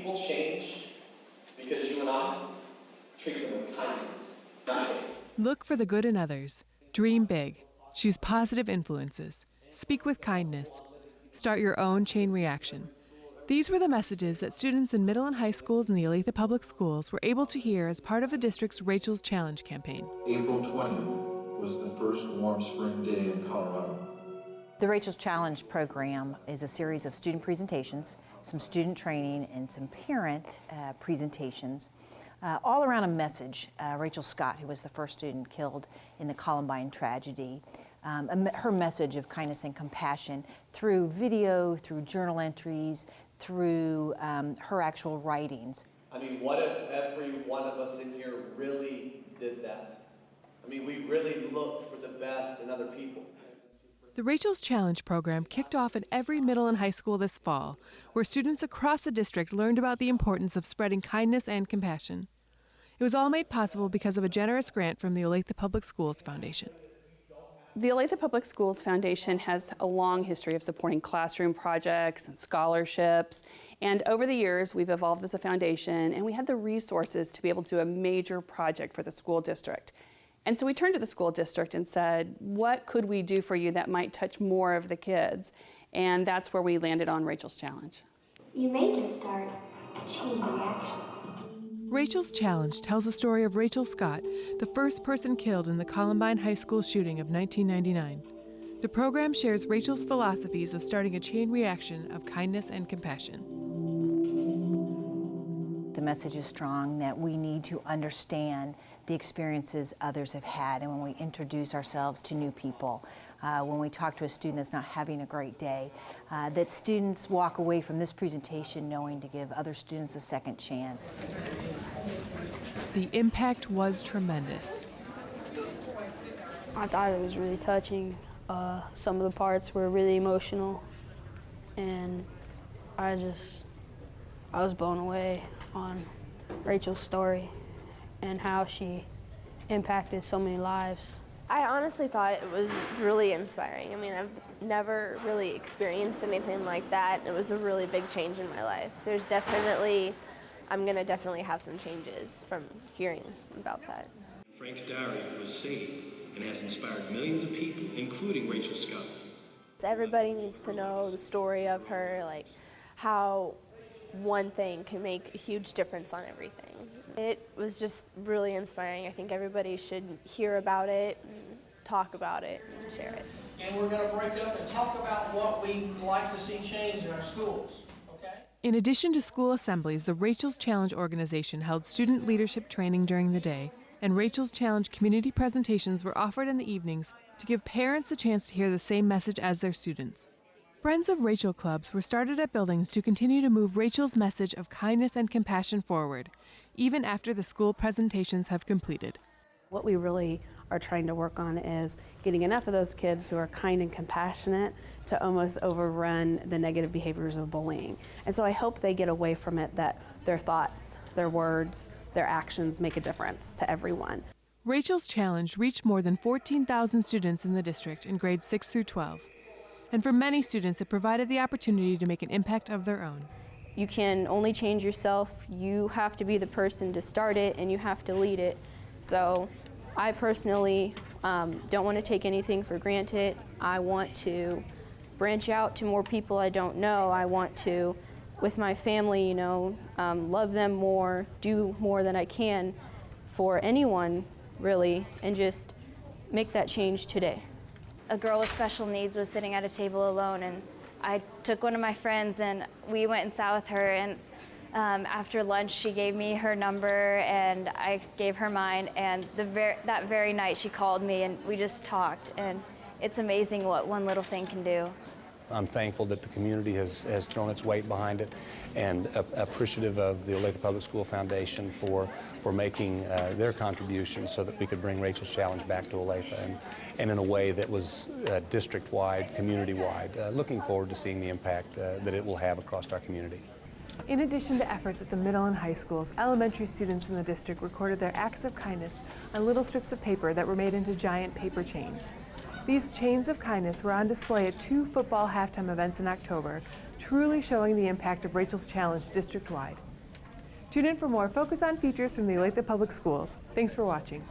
People change because you and I treat them with kindness, not hate. Look for the good in others. Dream big. Choose positive influences. Speak with kindness. Start your own chain reaction. These were the messages that students in middle and high schools in the Olathe Public Schools were able to hear as part of the district's Rachel's Challenge campaign. April 20th was the first warm spring day in Colorado. The Rachel's Challenge program is a series of student presentations, some student training, and some parent presentations, all around a message. Rachel Scott, who was the first student killed in the Columbine tragedy, her message of kindness and compassion through video, through journal entries, through her actual writings. I mean, what if every one of us in here really did that? I mean, we really looked for the best in other people. The Rachel's Challenge program kicked off at every middle and high school this fall, where students across the district learned about the importance of spreading kindness and compassion. It was all made possible because of a generous grant from the Olathe Public Schools Foundation. The Olathe Public Schools Foundation has a long history of supporting classroom projects and scholarships, and over the years we've evolved as a foundation, and we had the resources to be able to do a major project for the school district. And so we turned to the school district and said, what could we do for you that might touch more of the kids? And that's where we landed on Rachel's Challenge. You may just start a chain reaction. Rachel's Challenge tells the story of Rachel Scott, the first person killed in the Columbine High School shooting of 1999. The program shares Rachel's philosophies of starting a chain reaction of kindness and compassion. The message is strong that we need to understand the experiences others have had, and when we introduce ourselves to new people, when we talk to a student that's not having a great day, that students walk away from this presentation knowing to give other students a second chance. The impact was tremendous. I thought it was really touching. Some of the parts were really emotional, and I was blown away on Rachel's story and how she impacted so many lives. I honestly thought it was really inspiring. I mean, I've never really experienced anything like that. It was a really big change in my life. I'm gonna definitely have some changes from hearing about that. Frank's diary was saved and has inspired millions of people, including Rachel Scott. Everybody needs to know the story of her, like how one thing can make a huge difference on everything. It was just really inspiring. I think everybody should hear about it, and talk about it, and share it. And we're going to break up and talk about what we'd like to see change in our schools, okay? In addition to school assemblies, the Rachel's Challenge organization held student leadership training during the day, and Rachel's Challenge community presentations were offered in the evenings to give parents a chance to hear the same message as their students. Friends of Rachel clubs were started at buildings to continue to move Rachel's message of kindness and compassion forward, even after the school presentations have completed. What we really are trying to work on is getting enough of those kids who are kind and compassionate to almost overrun the negative behaviors of bullying. And so I hope they get away from it, that their thoughts, their words, their actions make a difference to everyone. Rachel's Challenge reached more than 14,000 students in the district in grades 6 through 12. And for many students, it provided the opportunity to make an impact of their own. You can only change yourself. You have to be the person to start it, and you have to lead it. So I personally don't want to take anything for granted. I want to branch out to more people I don't know. I want to, with my family, love them more, do more than I can for anyone, really, and just make that change today. A girl with special needs was sitting at a table alone, and I took one of my friends and we went and sat with her, and after lunch she gave me her number and I gave her mine, and that very night she called me and we just talked, and it's amazing what one little thing can do. I'm thankful that the community has thrown its weight behind it, and appreciative of the Olathe Public School Foundation for making their contribution so that we could bring Rachel's Challenge back to Olathe, and in a way that was district-wide, community-wide. Looking forward to seeing the impact that it will have across our community. In addition to efforts at the middle and high schools, elementary students in the district recorded their acts of kindness on little strips of paper that were made into giant paper chains. These chains of kindness were on display at 2 football halftime events in October, truly showing the impact of Rachel's Challenge district-wide. Tune in for more Focus On features from the Olathe Public Schools. Thanks for watching.